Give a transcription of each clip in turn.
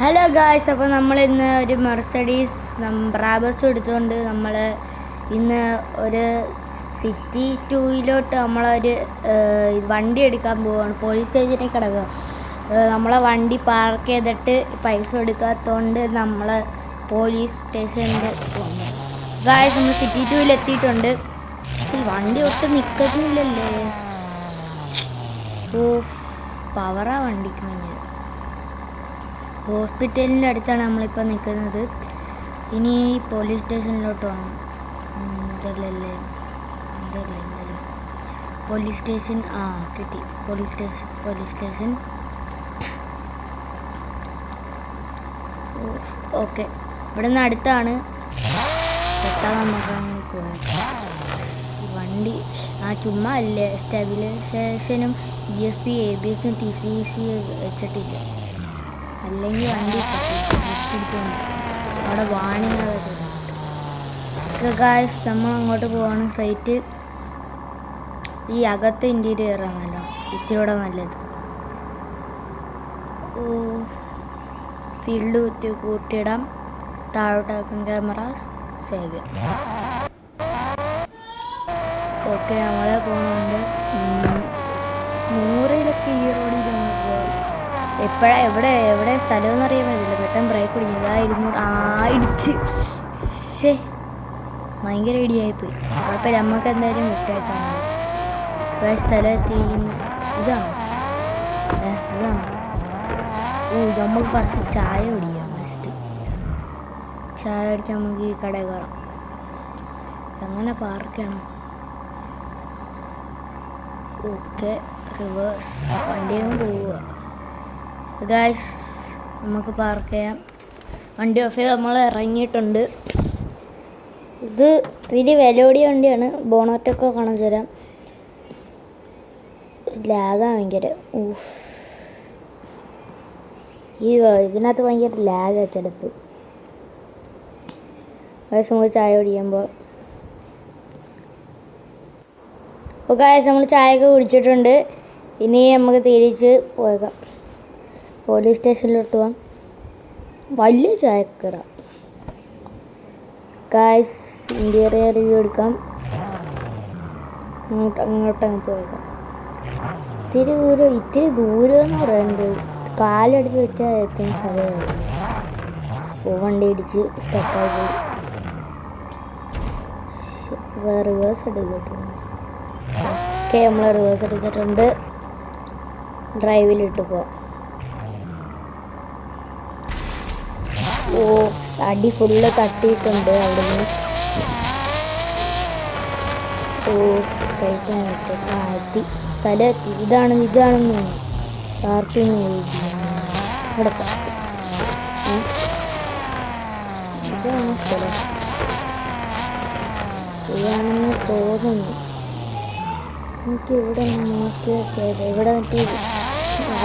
Hello guys, അപ്പോൾ നമ്മൾ ഇന്ന് ഒരു മെർസഡീസ് ബ്രാബസ് എടുത്തുകൊണ്ട് നമ്മൾ ഇന്ന് ഒരു സിറ്റി ടൂയിലോട്ട് നമ്മളൊരു വണ്ടി എടുക്കാൻ പോവുകയാണ്. പോലീസ് സ്റ്റേഷനിൽ കിടക്കുക. നമ്മളെ വണ്ടി പാർക്ക് ചെയ്തിട്ട് പൈസ എടുക്കാത്തതുകൊണ്ട് നമ്മൾ പോലീസ് സ്റ്റേഷനിൽ പോകുന്നു. ഗായ്സ്, നമ്മൾ സിറ്റി ടൂയിൽ എത്തിയിട്ടുണ്ട്. പക്ഷേ വണ്ടി ഒട്ടും നിൽക്കുന്നില്ലല്ലേ. ഓ, പവറാ വണ്ടിക്ക് വേണ്ടി. ഹോസ്പിറ്റലിൻ്റെ അടുത്താണ് നമ്മളിപ്പോൾ നിൽക്കുന്നത്. ഇനി പോലീസ് സ്റ്റേഷനിലോട്ട് പോകണം. ഇതല്ലേ പോലീസ് സ്റ്റേഷൻ. കിട്ടി. Police station. ഓക്കെ, ഇവിടെ നിന്ന് അടുത്താണ്. പെട്ടെന്ന് നമുക്ക് പോയത്. വണ്ടി ചുമ്മാ അല്ലേ, സ്റ്റെബിലൈസേഷനും ESP ABS TCC വെച്ചിട്ടില്ല. അല്ലെങ്കിൽ വണ്ടി അവിടെ വാണിങ്ങൊക്കെ. ഗായ്സ്, നമ്മൾ അങ്ങോട്ട് പോവാണ്. സൈറ്റ് ഈ അകത്ത് ഇൻറ്റീരിയർ ആണല്ലോ ഇത്തിരിയൂടെ നല്ലത്. ഫീൽഡ് കുത്തി കൂട്ടിയിടാം. താഴോട്ടാക്കും ക്യാമറ സേവ്. ഓക്കെ, നമ്മളെ പോകുന്നുണ്ട്. 100-ലൊക്കെ ഈ റോഡിൽ നമ്മൾ പോകും. എവിടെ സ്ഥലമെന്ന് അറിയാൻ പറ്റില്ല. പെട്ടെന്ന് ബ്രേക്ക് പിടിക്കും. 200 ഇടിച്ച്. ഭയങ്കര ഇടിയായിപ്പോയി. അപ്പോൾ നമുക്ക് എന്തായാലും വിട്ടേക്കാൻ സ്ഥലം എത്തിയിരിക്കുന്നു. ഇതാണ്. നമുക്ക് ഫസ്റ്റ് ചായ കുടിക്കാം. ചായ കുടിക്കാൻ നമുക്ക് ഈ കടയിൽ കയറാം. എങ്ങനെ പാർക്ക് ചെയ്യണം? Okay, reverse. വണ്ടിയും പോവുക. ഗായ്സ്, നമുക്ക് പാർക്ക് ചെയ്യാം. വണ്ടി ഓഫ് ചെയ്ത് നമ്മൾ ഇറങ്ങിയിട്ടുണ്ട്. ഇത് ഇത്തിരി വിലയോടിയ വണ്ടിയാണ്. ബോണറ്റൊക്കെ കാണിച്ചു തരാം. ലാഗാണ് ഭയങ്കര. ഇതിനകത്ത് ഭയങ്കര ലാഗാണ് ചിലപ്പോൾ. ഗായ്സ്, നമുക്ക് ചായ കുടിക്കുമ്പോൾ. അപ്പോൾ ഗായ്സ്, നമ്മൾ ചായയൊക്കെ കുടിച്ചിട്ടുണ്ട്. ഇനി നമുക്ക് തിരിച്ച് പോയേക്കാം. പോലീസ് സ്റ്റേഷനിലോട്ട് പോകാം. വലിയ ചായക്കട. ഗായ്സ്, ഇൻറ്റീരിയർ റിവ്യൂ എടുക്കാം. അങ്ങോട്ടങ്ങ് പോയേക്കാം. ഇത്തിരി ദൂരം എന്ന് പറയുന്നത് കാലെടുത്ത് വെച്ചാൽ എത്തുന്ന സ്ഥലമാണ്. വണ്ടി ഇടിച്ച് സ്റ്റക്കായി പോയി. റിവേഴ്സ് എടുത്തിട്ടുണ്ട്. ഓക്കെ, നമ്മൾ റിവേഴ്സ് എടുത്തിട്ടുണ്ട്. ഡ്രൈവിലിട്ട് പോവാം. അടി ഫുള്ള് തട്ടിയിട്ടുണ്ട് അവിടുന്ന്. സ്ട്രൈറ്റായിട്ട് എത്തി. സ്ഥലം എത്തി. ഇതാണെന്ന് പാർക്കിങ് ഇവിടെ ഇതാണ് സ്ഥലം. ഇതാണെന്ന് തോന്നുന്നു. എനിക്ക് ഇവിടെ നോക്കിയൊക്കെ ഇവിടെ മറ്റേ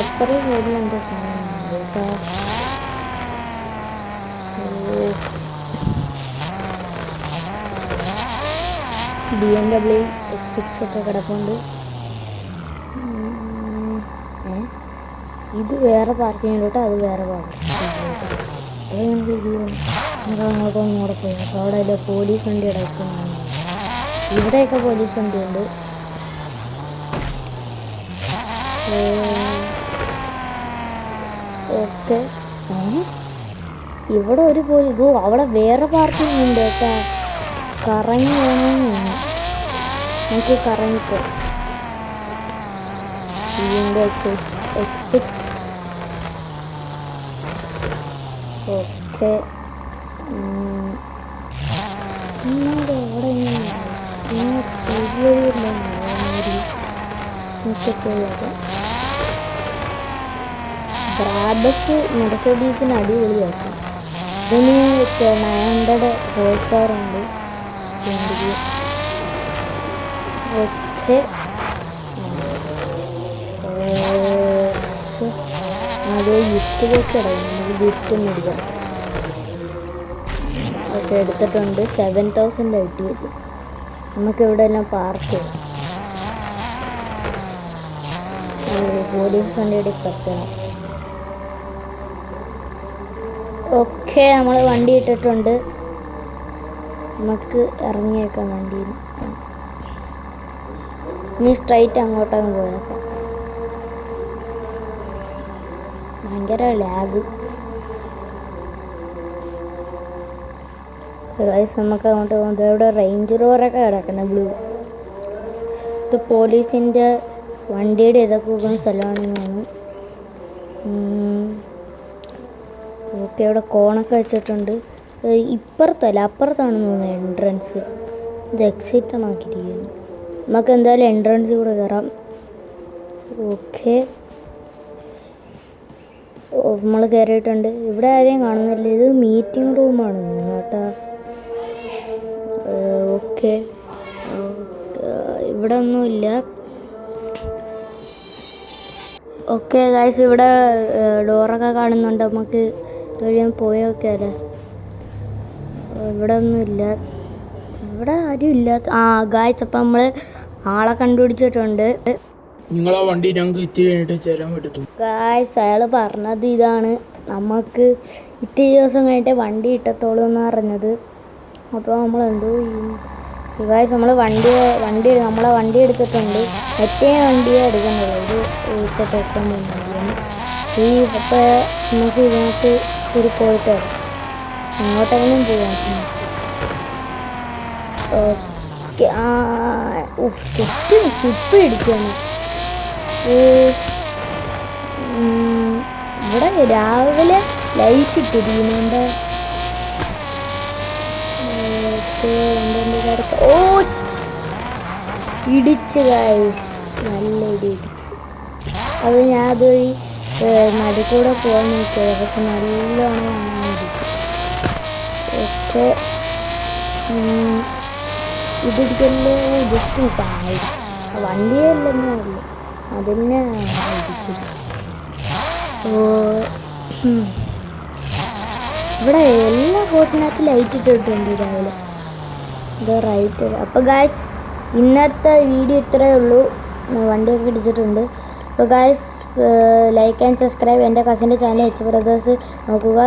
അപ്പുറം സൈഡിലെന്തോ കാണുന്നുണ്ട്. BMW X6 ഒക്കെ കിടപ്പുണ്ട്. ഇത് വേറെ പാർക്കിങ്ങിലോട്ട്, അത് വേറെ പാർക്കിങ്. നമുക്ക് അങ്ങോട്ട് പോയി. അപ്പോൾ അവിടെ പോലീസ് വണ്ടി കിടക്കുന്നുണ്ട്. ഇവിടെയൊക്കെ പോലീസ് വണ്ടിയുണ്ട്. ഓക്കെ, ഇവിടെ ഒരു പോലീസ്. അവിടെ വേറെ പാർക്കിംഗ് ഉണ്ട് കേട്ടോ. കറങ്ങി വേണമെന്ന് നമുക്ക് കറങ്ങിപ്പോ. X6. Okay, Brabus മെർസഡീസിന് അടിപൊളിയാക്കാം. ഇതിന് 900 ഹോഴ്സ് പവർ ഉണ്ട്. ഓക്കെ, അത് ഗിഫ്റ്റ് ബോക്സ് ഇടാം. നമുക്ക് ഗിഫ്റ്റ് ഒന്നും എടുക്കാം. ഒക്കെ എടുത്തിട്ടുണ്ട്. 7000 കിട്ടിയത്. നമുക്ക് ഇവിടെ എല്ലാം പാർക്ക് ചെയ്യാം. പോലീസ് വണ്ടിയുടെ പറ്റണം. ഓക്കെ, നമ്മൾ വണ്ടി ഇട്ടിട്ടുണ്ട്. നമുക്ക് ഇറങ്ങിയേക്കാം വണ്ടിയിൽ നിന്ന്. ഇനി സ്ട്രൈറ്റ് അങ്ങോട്ടങ്ങ് പോയേക്കാം. ഭയങ്കര ലാഗ്. നമുക്ക് അങ്ങോട്ട് പോകുന്നത് ഇവിടെ റേഞ്ച് റോവറൊക്കെ കിടക്കണം ബ്ലൂ. ഇത് പോലീസിൻ്റെ വണ്ടിയുടെ ഇതൊക്കെ വെക്കുന്ന സ്ഥലമാണെന്ന് തോന്നുന്നു. ഓക്കെ, ഇവിടെ കോണൊക്കെ വെച്ചിട്ടുണ്ട്. ഇപ്പുറത്തല്ല, അപ്പുറത്താണെന്ന് തോന്നുന്നു എൻട്രൻസ്. ഇത് എക്സിറ്റ് ആക്കിയിരിക്കുന്നു. നമുക്ക് എന്തായാലും എൻട്രൻസിൽ കൂടെ കയറാം. ഓക്കെ, നമ്മൾ കയറിയിട്ടുണ്ട്. ഇവിടെ ആരെയും കാണുന്നില്ല. ഇത് മീറ്റിംഗ് റൂമാണ് കേട്ടോ. ഓക്കെ, ഇവിടെ ഒന്നുമില്ല. ഓക്കെ ഗൈസ്, ഇവിടെ ഡോറൊക്കെ കാണുന്നുണ്ട്. നമുക്ക് ഇതുവഴി പോയി നോക്കിയാലേ. ഇവിടെ ഒന്നുമില്ല, ഇവിടെ ആരും ഇല്ലാത്ത. ഗൈസ്, അപ്പം നമ്മൾ ആളെ കണ്ടുപിടിച്ചിട്ടുണ്ട്. നിങ്ങളാ വണ്ടി ഞങ്ങൾക്ക് ഇത്തിരി കഴിഞ്ഞിട്ട് ചേരാൻ പറ്റും. ഗൈസ്, അയാൾ പറഞ്ഞത് ഇതാണ്, നമുക്ക് ഇത്തിരി ദിവസം കഴിഞ്ഞിട്ട് വണ്ടി ഇട്ടത്തോളൂ എന്ന് പറഞ്ഞത്. അപ്പോൾ നമ്മൾ എന്തോ ചെയ്യും ഗൈസ്? നമ്മൾ നമ്മളെ വണ്ടി എടുത്തിട്ടുണ്ട്. മറ്റേ വണ്ടിയെ എടുക്കുന്നുള്ളൂ. ഇത് ഇപ്പോൾ പെട്ടെന്ന് വണ്ടിയാണ് അപ്പോൾ നമുക്ക് ഇതിനകത്ത് ഇത്തിരി പോയിട്ട് വരാം. അങ്ങോട്ടെങ്കിലും പോകാം. ഓക്കെ, ജസ്റ്റ് സ്ലിപ്പ് ഇടിക്കുകയാണ്. ഇവിടെ രാവിലെ ലൈറ്റ് ഇട്ടിരിക്കുന്നുണ്ട്. ഓ, ഇടിച്ച് ഗൈസ്, നല്ല ഇടിച്ച്. അത് ഞാൻ അതുവഴി നടുക്കൂടെ പോകാൻ നോക്കിയത്, പക്ഷെ നല്ലോണം ഇടിച്ചു. Okay, ഇതിടിക്കല് just മിസ്സായിടിച്ചു. വണ്ടിയല്ലെന്നേ ഉള്ളു, അതിനെ ഇടിച്ചത്. ഇവിടെ എല്ലാ ബോട്ടിനകത്ത് ലൈറ്റ് ഇട്ടിട്ടുണ്ട് രാവിലെ. ഇത് റൈറ്റ്. അപ്പോൾ ഗൈസ്, ഇന്നത്തെ വീഡിയോ ഇത്രയേ ഉള്ളൂ. വണ്ടിയൊക്കെ ഇടിച്ചിട്ടുണ്ട്. അപ്പോൾ ഗൈസ്, ലൈക്ക് ആൻഡ് സബ്സ്ക്രൈബ്. എൻ്റെ കസിൻ്റെ ചാനൽ എച്ച് ബ്രദേഴ്സ് നോക്കുക.